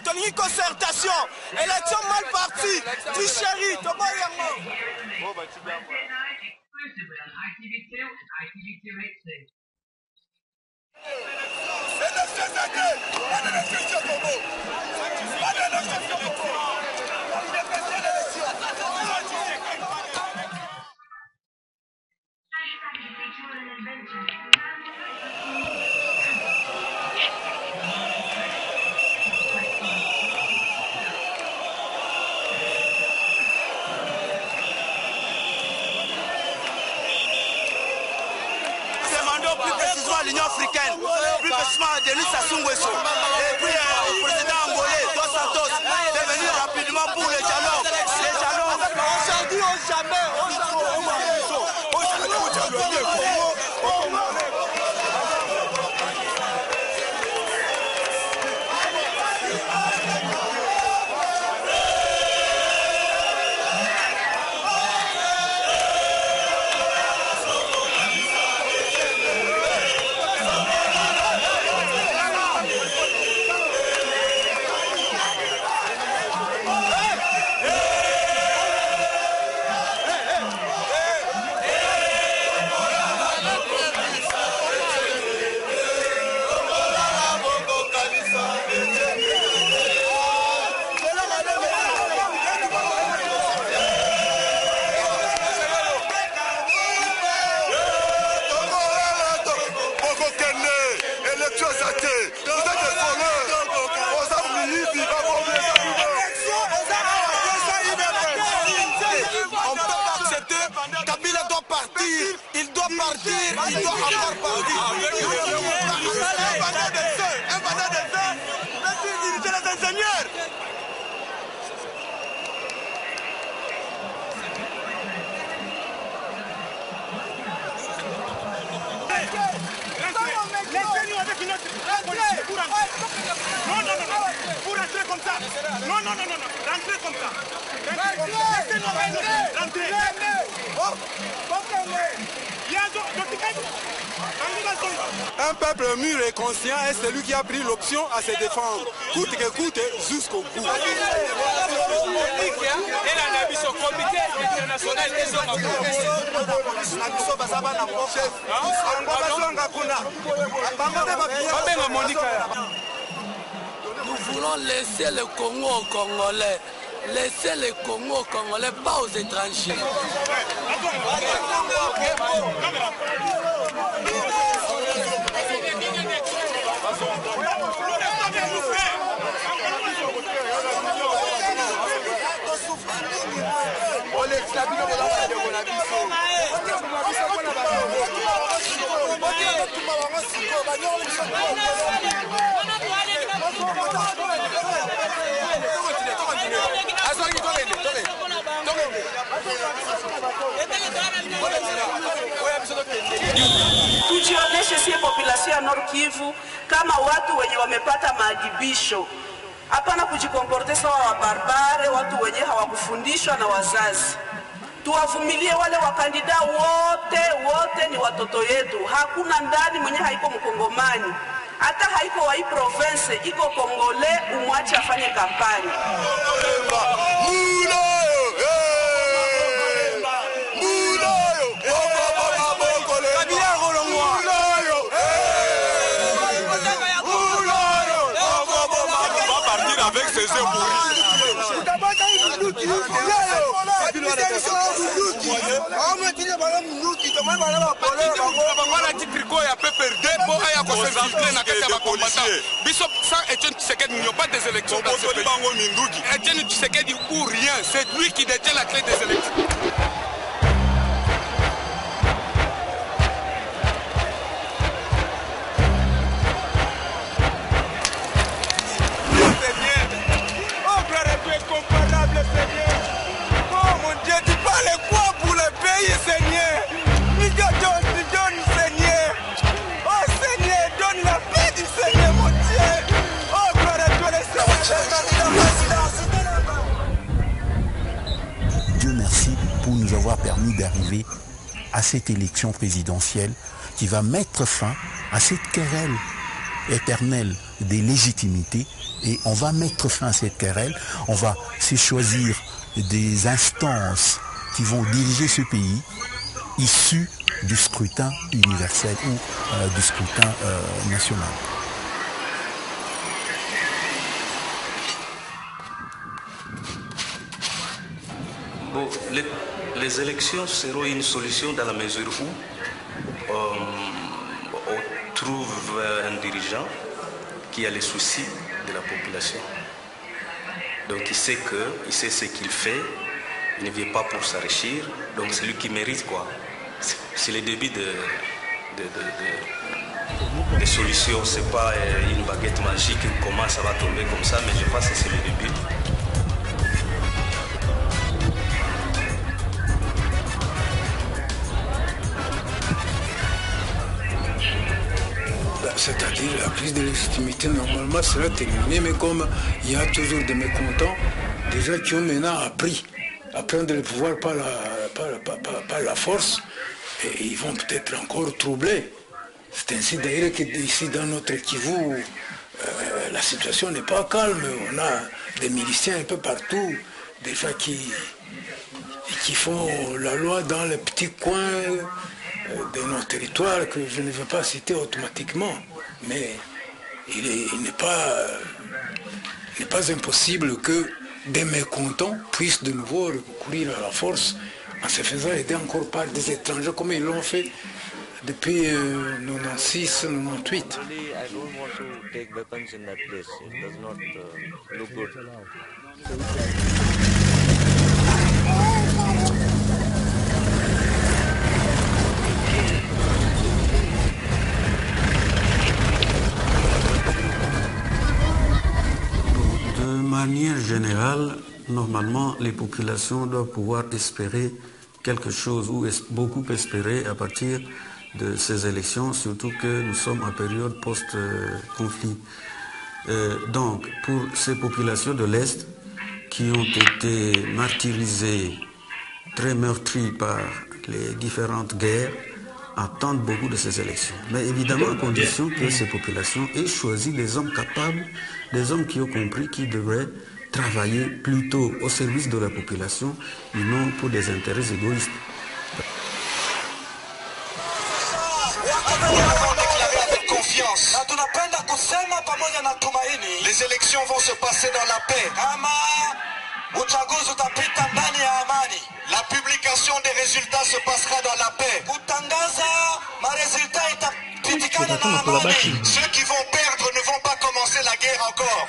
tolingi concertation. Élection mal partie. Tricherie, toba yango. Plus précisément à l'Union africaine, plus précisément à Denis Sassou Nguesso, et puis au président angolais, Dos Santos, de venir rapidement pour les dialogues. Aujourd'hui, on jamais, il doit partir, il doit encore partir. Un bandit de feu, même diriger les ingénieurs. Laissez-nous avec une autre police pour entrer. Non, pour entrer comme ça. Non, rentrez comme ça. Laissez-nous rentrer. Un peuple mûr et conscient est celui qui a pris l'option à se défendre, coûte que coûte, jusqu'au bout. Nous voulons laisser le Congo aux Congolais. Laissez le Congo aux Congolais, pas aux étrangers. Tujionyeshe sie population ya Nord Kivu kama watu wenye wamepata maadibisho. Hapana kujikomporte sawa wa barbare, watu wenye hawakufundishwa na wazazi. Tuwavumilie wale wakandida wote ni watoto yetu. Hakuna ndani mwenye haiko mkongomani. Hata haiko wa hii province, iko Kongole, umwache afanye kampani. Avec ses c'est lui qui détient la clé des élections. Dieu merci pour nous avoir permis d'arriver à cette élection présidentielle qui va mettre fin à cette querelle éternelle des légitimités et on va mettre fin à cette querelle. On va se choisir des instances qui vont diriger ce pays issues du scrutin universel ou du scrutin national. Bon, les élections seront une solution dans la mesure où on trouve un dirigeant qui a les soucis de la population. Donc il sait ce qu'il fait, il ne vient pas pour s'enrichir, donc c'est lui qui mérite quoi. C'est le début des solutions, c'est pas une baguette magique, comment ça va tomber comme ça, mais je pense que c'est le début. C'est-à-dire la crise de légitimité normalement sera terminée, mais comme il y a toujours des mécontents, des gens qui ont maintenant appris à prendre le pouvoir par la force, et ils vont peut-être encore troubler. C'est ainsi d'ailleurs qu'ici dans notre Kivu, la situation n'est pas calme. On a des miliciens un peu partout, des gens qui font la loi dans les petits coins de nos territoires que je ne veux pas citer automatiquement, mais il n'est pas impossible que des mécontents puissent de nouveau recourir à la force en se faisant aider encore par des étrangers comme ils l'ont fait depuis 96, 98. De manière générale, normalement, les populations doivent pouvoir espérer quelque chose ou beaucoup espérer à partir de ces élections, surtout que nous sommes en période post-conflit. Donc, pour ces populations de l'Est qui ont été martyrisées, très meurtries par les différentes guerres, attendent beaucoup de ces élections. Mais évidemment, à condition que ces populations aient choisi des hommes capables, des hommes qui ont compris qu'ils devraient travailler plutôt au service de la population et non pour des intérêts égoïstes. Les élections vont se passer dans la paix. La publication des résultats se passera dans la paix. Ceux qui vont perdre ne vont pas commencer la guerre encore.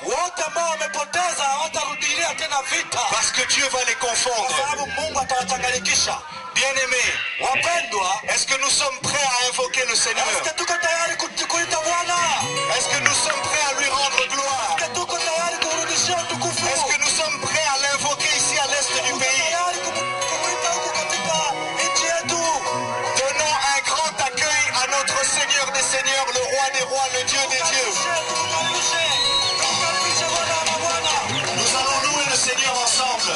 Parce que Dieu va les confondre. Bien-aimés, est-ce que nous sommes prêts à invoquer le Seigneur? Est-ce que nous sommes prêts à lui rendre gloire? Est-ce que nous sommes prêts à l'invoquer ici à l'est du pays? Donnons un grand accueil à notre Seigneur des Seigneurs, le Roi des Rois, le Dieu des Dieux. Nous allons louer le Seigneur ensemble.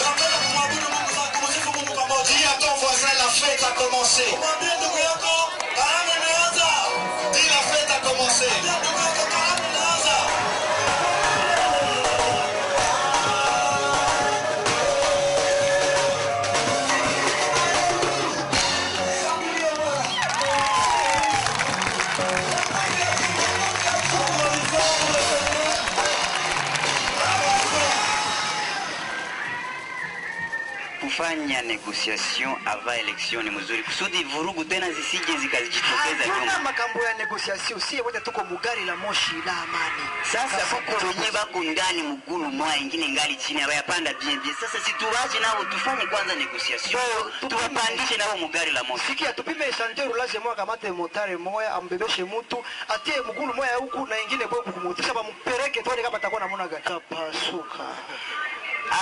Dis à ton voisin, la fête a commencé. Dis, la fête a commencé. Kufanya negotiation avant election ni mzuri kusudi vurugu tena zisije zikajitokeza nyuma. Makambo ya negotiation si wote tuko mugari la moshi la amani. Sasa huko wenyewe bako ndani mgulu moya ingine ngali chini abayapanda bien bien. Sasa situaje nao tufanye kwanza negotiation. Tuwapandishe nao mugari la moshi. Sikia tupime échangeur ulaje moya kamate motare moya ambebeshe mtu atie mgulu moya huku na ingine kwa kumutisha bampeleke tuone kama atakuwa namna gani. Kapasuka.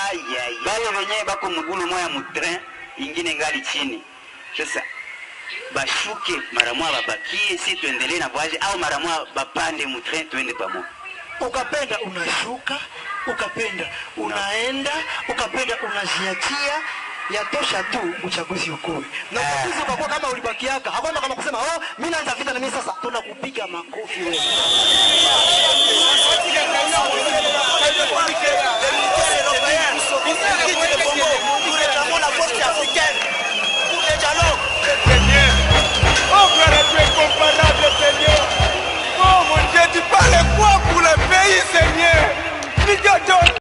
Ayai, bale wenyewe bako mgulu moya mutren, ingine ngali chini. Sasa bashuke mara moja babakie, si tuendelee na voyage au mara moja bapande mutren tuende pamoja. Ukapenda unashuka, ukapenda unaenda, ukapenda unaziatia yatosha tu uchaguzi ukue. Na uchaguzi ukakuwa kama ulibakiaka, hakuna kama kusema mimi naanza vita na mimi sasa tunakupiga makofi wewe.